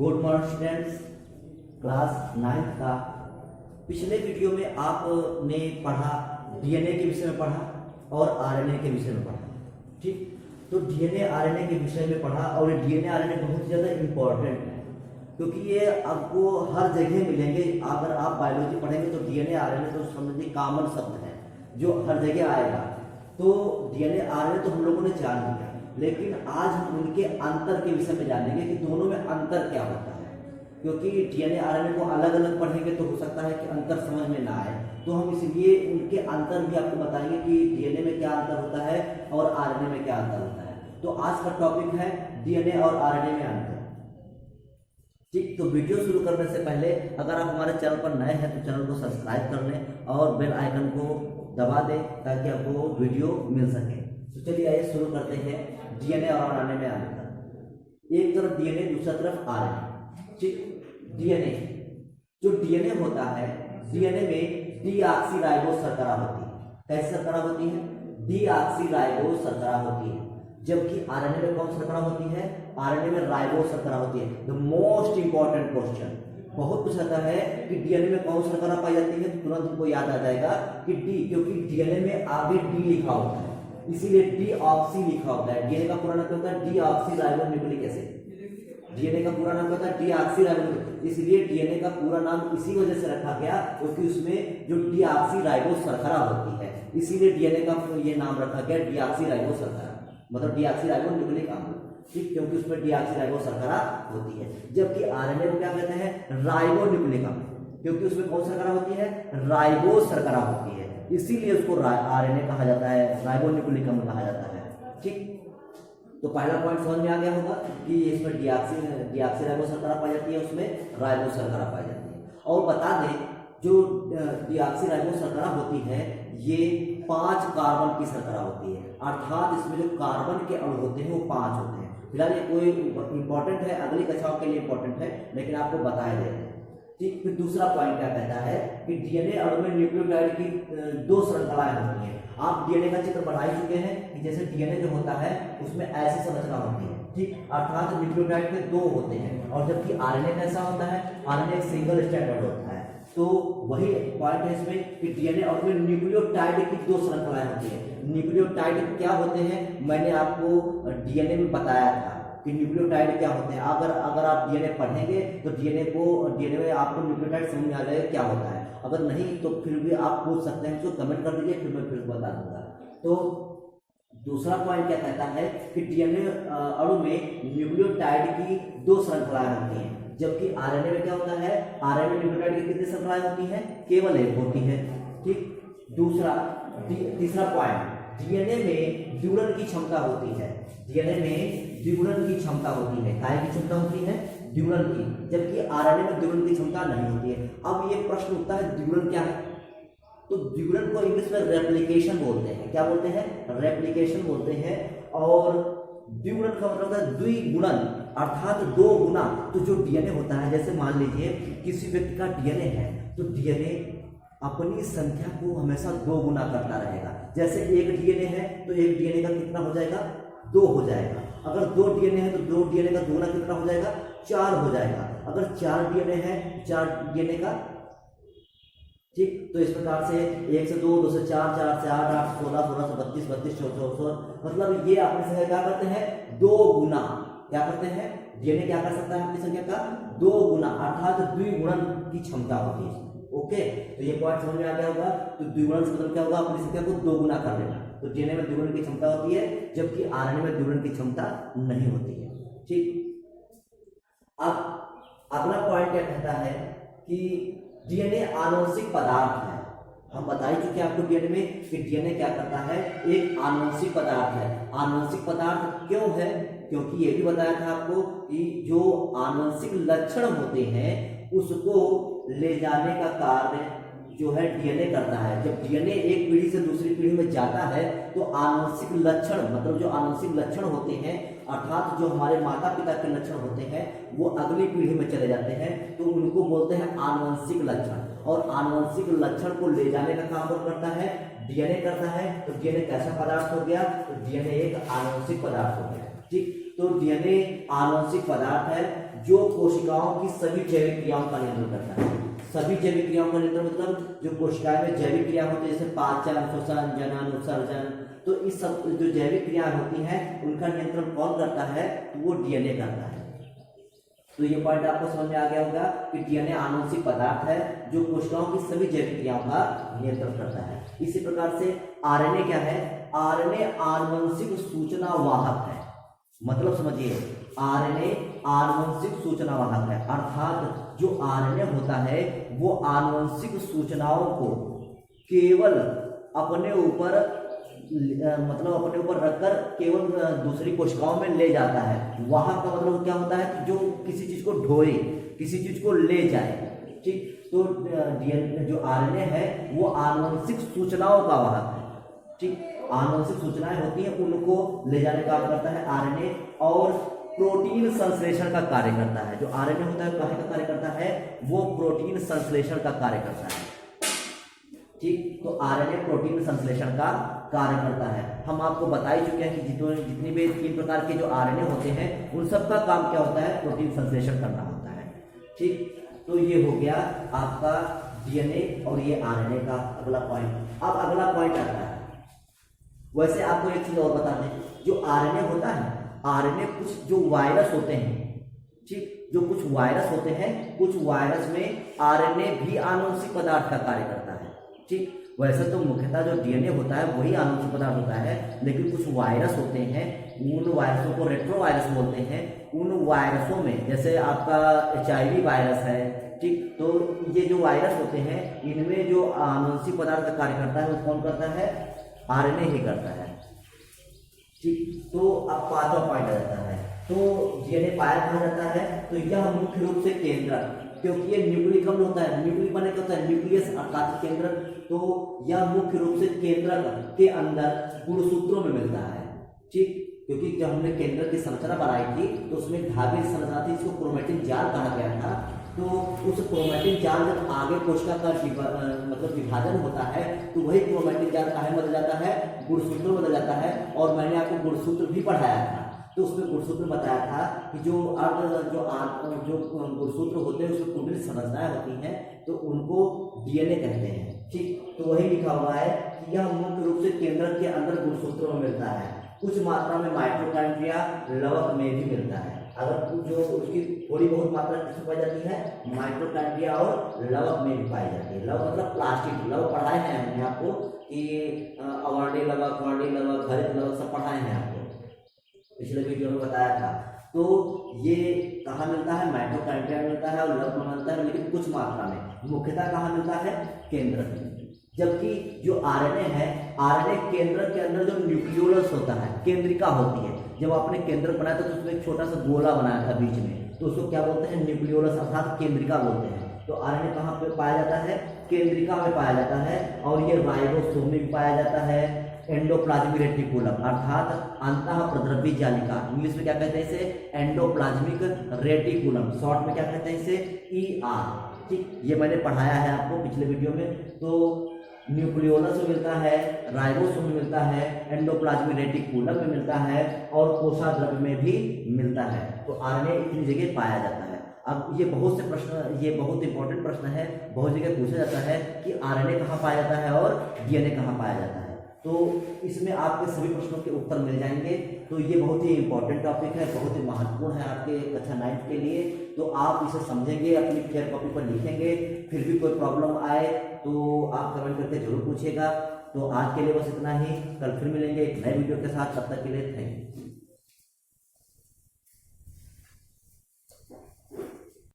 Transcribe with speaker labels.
Speaker 1: Good morning students, class 9th का पिछले video में आपने पढ़ा डीएनए के विषय में पढ़ा और आरएनए के विषय में पढ़ा। ठीक, तो डीएनए आरएनए के विषय में पढ़ा और डीएनए आरएनए बहुत ज़्यादा इम्पोर्टेंट है क्योंकि ये आपको हर जगह मिलेंगे। अगर आप बायोलॉजी पढ़ेंगे तो डीएनए आरएनए तो समझिए कॉमन शब्द है जो हर जगह आएगा। तो डीएनए आरएनए तो हम लोगों ने जान लिया, लेकिन आज हम उनके अंतर के विषय में जानेंगे कि दोनों में अंतर क्या होता है। क्योंकि डीएनए आरएनए को अलग अलग पढ़ेंगे तो हो सकता है कि अंतर समझ में ना आए, तो हम इसलिए उनके अंतर भी आपको बताएंगे कि डीएनए में क्या अंतर होता है और आरएनए में क्या अंतर होता है। तो आज का टॉपिक है डीएनए और आरएनए में अंतर। ठीक, तो वीडियो शुरू करने से पहले अगर आप हमारे चैनल पर नए हैं तो चैनल को सब्सक्राइब कर लें और बेल आइकन को दबा दें ताकि आपको वीडियो मिल सके। तो चलिए आइए शुरू करते हैं डीएनए और आरएनए में अंतर। एक तरफ डीएनए, दूसरा तरफ आरएनए। ठीक, डीएनए जो डीएनए होता है, डीएनए में डीऑक्सीराइबोस शर्करा होती है। कैसी शर्करा होती है? डीऑक्सीराइबोस शर्करा होती है। जबकि आरएनए में कौन शर्करा होती है? आरएनए में राइबोस शर्करा होती है। द मोस्ट इंपॉर्टेंट क्वेश्चन बहुत कुछ आता है कि डीएनए में कौन शर्करा पाई जाती है, तो तुरंत हमको याद आ जाएगा कि डी, क्योंकि डीएनए में आगे डी लिखा होता है इसीलिए डीऑक्सी लिखा होता है। डीएनए का पूरा नाम क्या होता है? Deoxyribonucleic acid. डीएनए का पूरा नाम क्या होता है? डीऑक्सीराइबोन्यूक्लिक। इसलिए डीएनए का पूरा नाम इसी वजह से रखा गया क्योंकि उसमें जो डीऑक्सीराइबोस शर्करा होती है, इसीलिए डीएनए का ये नाम रखा गया डीऑक्सीराइबोस शर्करा, मतलब डीऑक्सीराइबोन्यूक्लिक अम्ल। ठीक, क्योंकि उसमें डीऑक्सीराइबोस शर्करा होती है। जबकि आरएनए को क्या कहते हैं? राइबोन्यूक्लिक अम्ल, क्योंकि उसमें कौन शर्करा होती है? राइबोस शर्करा होती है, इसीलिए उसको आरएनए कहा जाता है, राइबोन्यूक्लिक अम्ल कहा जाता है। ठीक, तो पहला पॉइंट समझ में आ गया होगा कि इसमें डीऑक्सीराइबोस शर्करा पाई जाती है, उसमें राइबोस शर्करा पाई जाती है। और बता दें जो डीऑक्सीराइबोस शर्करा होती है ये 5 कार्बन की शर्करा होती है, अर्थात इसमें जो कार्बन के अणु होते हैं वो 5 होते हैं। फिलहाल ये कोई इंपॉर्टेंट है, अगली कक्षाओं के लिए इंपॉर्टेंट है, लेकिन आपको बताया दे रहे हैं। ठीक, फिर दूसरा पॉइंट क्या कहता है कि डीएनए अणु में न्यूक्लियोटाइड की 2 श्रृंखलाएं होती हैं। आप डीएनए का चित्र बना ही चुके हैं कि जैसे डीएनए जो होता है उसमें ऐसी संरचना होती है। ठीक, अर्थात न्यूक्लियोटाइड के 2 होते हैं। और जबकि आरएनए कैसा होता है? आरएनए एक सिंगल स्ट्रैंडेड होता है। तो वही पॉइंट है इसमें कि डीएनए और में न्यूक्लियोटाइड की 2 श्रृंखलाएं होती है। न्यूक्लियोटाइड क्या होते हैं मैंने आपको डीएनए में बताया था कि न्यूक्लियोटाइड क्या होते हैं। अगर आप डीएनए पढ़ेंगे तो डीएनए में आपको न्यूक्लियोटाइड समझ में आ जाएगा क्या होता है। अगर नहीं तो फिर भी आप पूछ सकते हैं, तो कमेंट कर दीजिए, फिर मैं फिर बता दूंगा। तो दूसरा पॉइंट क्या कहता है कि डीएनए अणु में न्यूक्लियोटाइड की 2 श्रृंखलाएं होती हैं, जबकि आरएनए में क्या होता है? आरएनए में न्यूक्लियोटाइड की कितनी श्रृंखलाएं होती हैं? केवल 1 होती है। ठीक, तीसरा पॉइंट, डीएनए में द्विगुणन की क्षमता होती है। डीएनए में द्विगुणन की क्षमता होती है। काय की क्षमता होती है? द्विगुणन की, जबकि आरएनए में द्विगुणन की क्षमता नहीं होती है। अब ये प्रश्न उठता है द्विगुणन क्या है? तो द्विगुणन को इंग्लिश में रेप्लिकेशन बोलते हैं। क्या बोलते हैं? रेप्लिकेशन बोलते हैं। और द्विगुणन का मतलब होता है द्विगुणन, अर्थात 2 गुना। तो जो डीएनए होता है, जैसे मान लीजिए किसी व्यक्ति का डीएनए है तो डीएनए अपनी संख्या को हमेशा 2 गुना करता रहेगा। जैसे एक डीएनए है तो एक डीएनए का कितना हो जाएगा? 2 हो जाएगा। अगर 2 डीएनए है तो 2 डीएनए का दुगुना कितना हो जाएगा? 4 हो जाएगा। अगर 4 डीएनए है 4 डीएनए का, ठीक, तो इस प्रकार से 1 से 2, 2 से 4, 4 से 8, 8 से 16, 16 से 32, 32 से 64, मतलब ये अपनी संख्या क्या करते हैं? 2 गुना। क्या करते हैं? डीएनए क्या कर सकता है अपनी संख्या का? 2 गुना, अर्थात द्विगुणन की क्षमता होती है। ओके, तो ये पॉइंट समझ में आ गया होगा। तो द्विगुणन से मतलब क्या होगा? अपनी संख्या को 2 गुना कर लेना। तो डीएनए में द्विगुणन की क्षमता होती है, जबकि आरएनए में द्विगुणन की क्षमता नहीं होती है। ठीक, अब अगला पॉइंट क्या कहता है कि डीएनए आनुवंशिक पदार्थ है। हम बता ही चुके हैं आपको डीएनए में कि डीएनए क्या करता है? एक आनुवंशिक पदार्थ है। आनुवंशिक पदार्थ क्यों है? क्योंकि ये भी बताया था आपको कि जो आनुवंशिक लक्षण होते हैं उसको ले जाने का कार्य जो है डीएनए करता है। जब डीएनए एक पीढ़ी से दूसरी पीढ़ी में जाता है तो आनुवंशिक लक्षण, मतलब जो आनुवंशिक लक्षण होते हैं, अर्थात जो हमारे माता पिता के लक्षण होते हैं, वो अगली पीढ़ी में चले जाते हैं, तो उनको बोलते हैं आनुवंशिक लक्षण। और आनुवंशिक लक्षण को ले जाने का काम कौन करता है? डीएनए करता है। तो डीएनए कैसा पदार्थ हो गया? तो डीएनए एक आनुवंशिक पदार्थ हो गया। ठीक, तो डीएनए आनुवंशिक पदार्थ है जो कोशिकाओं की सभी जैविक क्रियाओं का नियंत्रण करता है। सभी जैविक क्रियाओं का नियंत्रण मतलब जो कोशिकाएं में जैविक क्रिया होती है जैसे पाचन, श्वसन, जनन, उत्सर्जन, तो इस सब जो जैविक क्रिया होती हैं उनका नियंत्रण कौन करता है? तो वो डीएनए करता है। तो ये पॉइंट आपको समझ में आ गया होगा कि डीएनए आनुवंशिक पदार्थ है जो कोशिकाओं की सभी जैविक क्रियाओं का नियंत्रण करता है। इसी प्रकार से आरएनए क्या है? आरएनए आनुवंशिक सूचना वाहक है। मतलब समझिए, आरएनए आनुवंशिक सूचना वाहक है, अर्थात जो आरएनए होता है वो आनुवंशिक सूचनाओं को केवल अपने ऊपर अपने ऊपर रखकर केवल दूसरी कोशिकाओं में ले जाता है। वाहक का मतलब क्या होता है कि जो किसी चीज को ढोए, किसी चीज को ले जाए। ठीक, तो डीएनए जो आरएनए है वो आनुवंशिक सूचनाओं का वाहक है। ठीक, आनुवंशिक सूचनाएं होती हैं उनको ले जाने का काम करता है आरएनए, और प्रोटीन संश्लेषण का कार्य करता है। जो आरएनए होता है काहे का कार्य करता है? वो प्रोटीन संश्लेषण का कार्य करता है। ठीक, तो आरएनए प्रोटीन संश्लेषण का कार्य करता है। हम आपको बता ही चुके हैं कि जितनी भी 3 प्रकार के जो आरएनए होते हैं उन सब का काम क्या होता है? प्रोटीन संश्लेषण करना होता है। ठीक, तो ये हो गया आपका डीएनए और ये आरएनए का अगला पॉइंट। अब अगला पॉइंट आता है, वैसे आपको एक चीज और बता दें, जो आरएनए होता है, आरएनए कुछ जो वायरस होते हैं, ठीक, जो कुछ वायरस होते हैं, कुछ वायरस में आरएनए भी आनुवंशिक पदार्थ का कार्य करता है। ठीक, वैसे तो मुख्यतः जो डीएनए होता है वही आनुवंशिक पदार्थ होता है, लेकिन कुछ वायरस होते हैं, उन वायरसों को रेट्रोवायरस बोलते हैं। उन वायरसों में जैसे आपका HIV वायरस है, ठीक, तो ये जो वायरस होते हैं इनमें जो आनुवंशिक पदार्थ का कार्य करता है वो कौन करता है? आरएनए ही करता है। ठीक, तो अब 5वां पॉइंट आ जाता है, तो डीएनए पाया कहाँ जाता है? तो यह मुख्य रूप से केंद्रक, क्योंकि ये न्यूक्लिक अम्ल होता है, न्यूक्लिक माने क्या होता है? न्यूक्लियस अर्थात केंद्रक, तो यह मुख्य रूप से केंद्रक के अंदर गुणसूत्रों में मिलता है। ठीक, क्योंकि जब हमने केंद्रक की संरचना बनाई थी तो उसमें धागे की संरचना थी, इसको क्रोमैटिन जाल कहा गया था। तो उस क्रोमैटिन जाल जब आगे कोशिका का मतलब विभाजन होता है तो वही क्रोमैटिन जाल काहे में बदल जाता है? गुणसूत्र में बदल जाता है। और मैंने आपको गुणसूत्र भी पढ़ाया था, तो उसमें गुणसूत्र बताया था कि जो गुणसूत्र होते हैं उसमें कुंडली संरचनाएं होती हैं, तो उनको डीएनए कहते हैं। ठीक, तो वही लिखा हुआ है कि यह मुख्य रूप से केंद्रक के अंदर गुणसूत्रों में मिलता है। कुछ मात्रा में माइटोकॉन्ड्रिया लवक में भी मिलता है। अगर जो उसकी थोड़ी बहुत मात्रा किसमें पाई जाती है? माइटोकॉन्ड्रिया और लवक में भी पाई जाती है। लवक मतलब प्लास्टिक, लवक पढ़ाए हैं हमने आपको कि अवार्डी लवक, वार्डी लवक, हरित लवक सब पढ़ाए हैं आपको, पिछले वीडियो में बताया था। तो ये कहाँ मिलता है? माइटोकॉन्ड्रिया में मिलता है और लवक में मिलता है, लेकिन कुछ मात्रा में। मुख्यतः कहाँ मिलता है? केंद्रक में। जबकि जो आरएनए है, आरएनए केंद्रक के अंदर जो न्यूक्लियोलस होता है, केंद्रिका होती है। जब आपने केंद्रक बनाया तो उसमें एक छोटा सा गोला बनाया था बीच में, तो उसको क्या बोलते हैं? न्यूक्लियोलस अर्थात केंद्रिका बोलते हैं। तो आरएनए कहाँ पे पाया जाता है? केंद्रिका में पाया जाता है। और ये राइबोसोम में भी पाया जाता है, एंडोप्लाज्मिक रेटिकुलम अर्थात अंतः प्रद्रव्य जालिका, इंग्लिश में क्या कहते हैं इसे? एंडोप्लाज्मिक रेटिकुलम, शॉर्ट में क्या कहते हैं इसे? ER। ठीक, ये मैंने पढ़ाया है आपको पिछले वीडियो में। तो न्यूक्लियोलस में मिलता है, राइबोसोम में मिलता है, एंडोप्लाज्मिक रेटिकुलम में मिलता है और कोशाद्रव्य में भी मिलता है। तो आरएनए इतनी जगह पाया जाता है। अब ये बहुत से प्रश्न, ये बहुत इंपॉर्टेंट प्रश्न है, बहुत जगह पूछा जाता है कि आरएनए कहाँ पाया जाता है और डीएनए कहाँ पाया जाता है। तो इसमें आपके सभी प्रश्नों के उत्तर मिल जाएंगे। तो ये बहुत ही इंपॉर्टेंट टॉपिक है, बहुत ही महत्वपूर्ण है आपके कक्षा 9 के लिए। तो आप इसे समझेंगे, अपनी फेयर कॉपी पर लिखेंगे, फिर भी कोई प्रॉब्लम आए तो आप कमेंट करके जरूर पूछिएगा। तो आज के लिए बस इतना ही, कल फिर मिलेंगे एक नए वीडियो के साथ। तब तक के लिए थैंक यू।